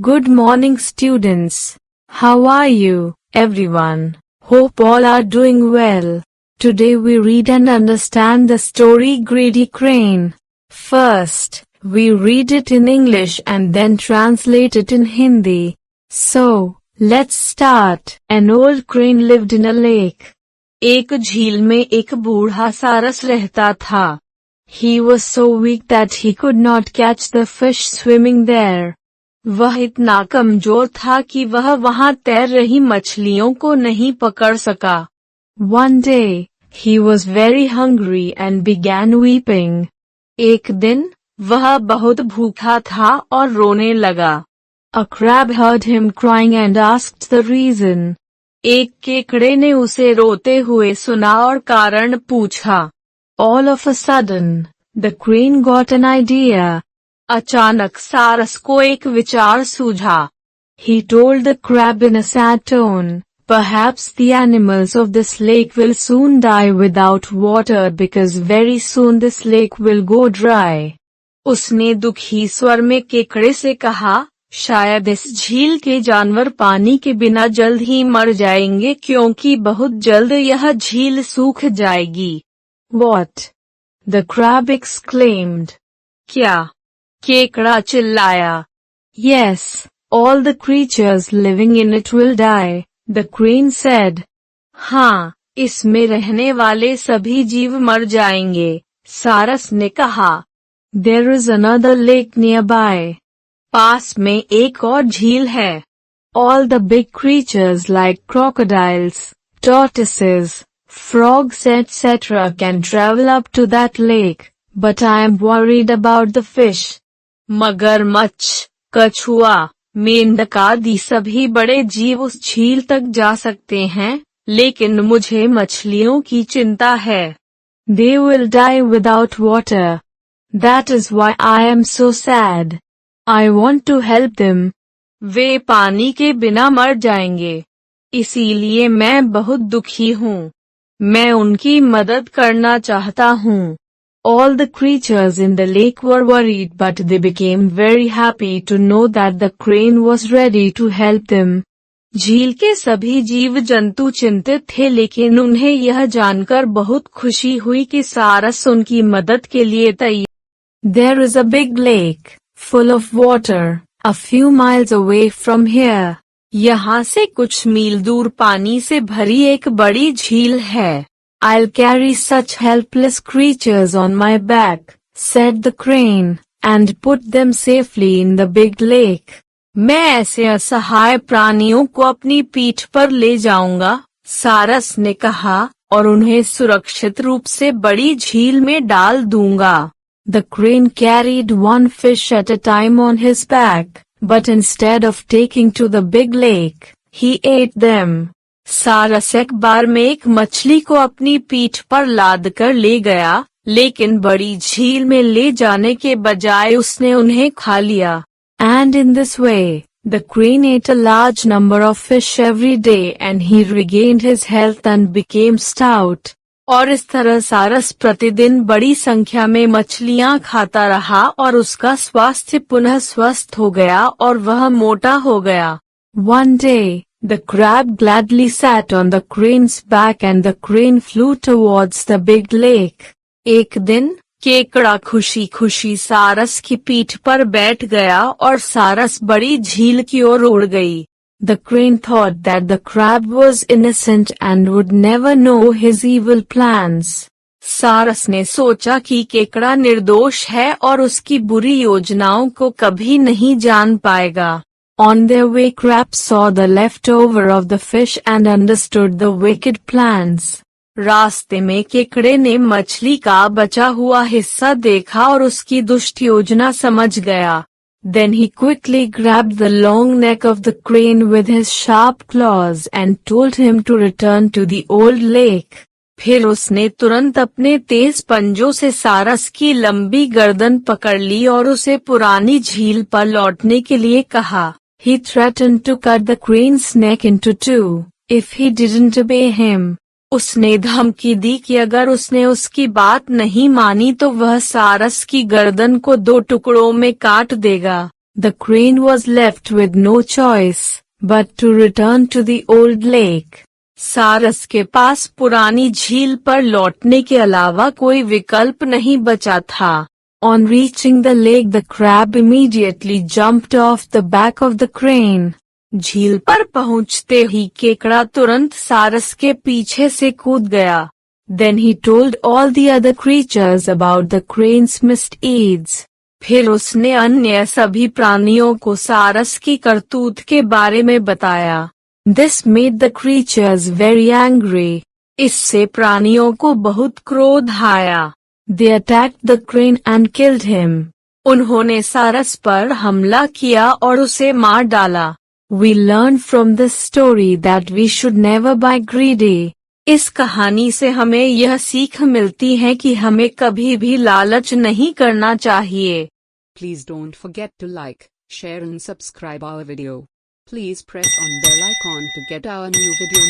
Good morning, students. How are you, everyone? Hope all are doing well. Today we read and understand the story Greedy Crane. First, we read it in English and then translate it in Hindi. So, let's start. An old crane lived in a lake. एक झील में एक बूढ़ा सारस रहता था. He was so weak that he could not catch the fish swimming there. वह इतना कमजोर था कि वह वहां तैर रही मछलियों को नहीं पकड़ सका. One day, he was very hungry and began weeping. एक दिन, वह बहुत भूखा था और रोने लगा. A crab heard him crying and asked the reason. एक केकड़े ने उसे रोते हुए सुना और कारण पूछा. All of a sudden, the crane got an idea. अचानक सारस को एक विचार सूझा. He told the crab in a sad tone, "Perhaps the animals of this lake will soon die without water because very soon this lake will go dry." उसने दुखी स्वर में केकड़े से कहा, शायद इस झील के जानवर पानी के बिना जल्द ही मर जाएंगे क्योंकि बहुत जल्द यह झील सूख जाएगी. What? The crab exclaimed. क्या? केकड़ा चिल्लाया. Yes, all the creatures living in it will die, the crane said. हाँ, इसमें रहने वाले सभी जीव मर जाएंगे, सारस ने कहा. There is another lake nearby. पास में एक और झील है. All the big creatures like crocodiles, tortoises, frogs etc. can travel up to that lake, but I am worried about the fish. मगरमच्छ, कछुआ, मेंढक आदि सभी बड़े जीव उस झील तक जा सकते हैं, लेकिन मुझे मछलियों की चिंता है. They will die without water. That is why I am so sad. I want to help them. वे पानी के बिना मर जाएंगे. इसीलिए मैं बहुत दुखी हूँ. मैं उनकी मदद करना चाहता हूँ. All the creatures in the lake were worried but they became very happy to know that the crane was ready to help them. झील के सभी जीव जंतु चिंतित थे लेकिन उन्हें यह जानकर बहुत खुशी हुई कि सारस उनकी मदद के लिए तैयार. There is a big lake, full of water, a few miles away from here. यहाँ से कुछ मील दूर पानी से भरी एक बड़ी झील है. I'll carry such helpless creatures on my back, said the crane, and put them safely in the big lake. मैं ऐसे असहाय प्राणियों को अपनी पीठ पर ले जाऊंगा, सारस ने कहा, और उन्हें सुरक्षित रूप से बड़ी झील में डाल दूंगा. The crane carried one fish at a time on his back, but instead of taking to the big lake, he ate them. सारस एक बार में एक मछली को अपनी पीठ पर लाद कर ले गया, लेकिन बड़ी झील में ले जाने के बजाय उसने उन्हें खा लिया. And in this way, the crane ate a large number of fish every day and he regained his health and became stout. और इस तरह सारस प्रतिदिन बड़ी संख्या में मछलियां खाता रहा और उसका स्वास्थ्य पुनः स्वस्थ हो गया और वह मोटा हो गया. One day, the crab gladly sat on the crane's back and the crane flew towards the big lake. एक दिन, केकड़ा खुशी खुशी सारस की पीठ पर बैठ गया और सारस बड़ी झील की ओर उड़ गई. The crane thought that the crab was innocent and would never know his evil plans. सारस ने सोचा कि केकड़ा निर्दोष है और उसकी बुरी योजनाओं को कभी नहीं जान पाएगा. On their way, crab saw the leftover of the fish and understood the wicked plans. रास्ते में केकड़े ने मछली का बचा हुआ हिस्सा देखा और उसकी दुष्ट योजना समझ गया. Then he quickly grabbed the long neck of the crane with his sharp claws and told him to return to the old lake. फिर उसने तुरंत अपने तेज पंजों से सारस की लंबी गर्दन पकड़ ली और उसे पुरानी झील पर लौटने के लिए कहा. He threatened to cut the crane's neck into two, if he didn't obey him. उसने धमकी दी कि अगर उसने उसकी बात नहीं मानी तो वह सारस की गर्दन को 2 टुकड़ों में काट देगा. The crane was left with no choice but to return to the old lake. सारस के पास पुरानी झील पर लौटने के अलावा कोई विकल्प नहीं बचा था. On reaching the lake, the crab immediately jumped off the back of the crane. झील पर पहुंचते ही केकड़ा तुरंत सारस के पीछे से कूद गया. Then he told all the other creatures about the crane's misdeeds. फिर उसने अन्य सभी प्राणियों को सारस की करतूत के बारे में बताया. This made the creatures very angry. इससे प्राणियों को बहुत क्रोध आया. They attacked the crane and killed him. उन्होंने सारस पर हमला किया और उसे मार डाला. We learn from this story that we should never be greedy. इस कहानी से हमें यह सीख मिलती है कि हमें कभी भी लालच नहीं करना चाहिए. Please don't forget to like, share and subscribe our video. Please press on bell icon to get our new video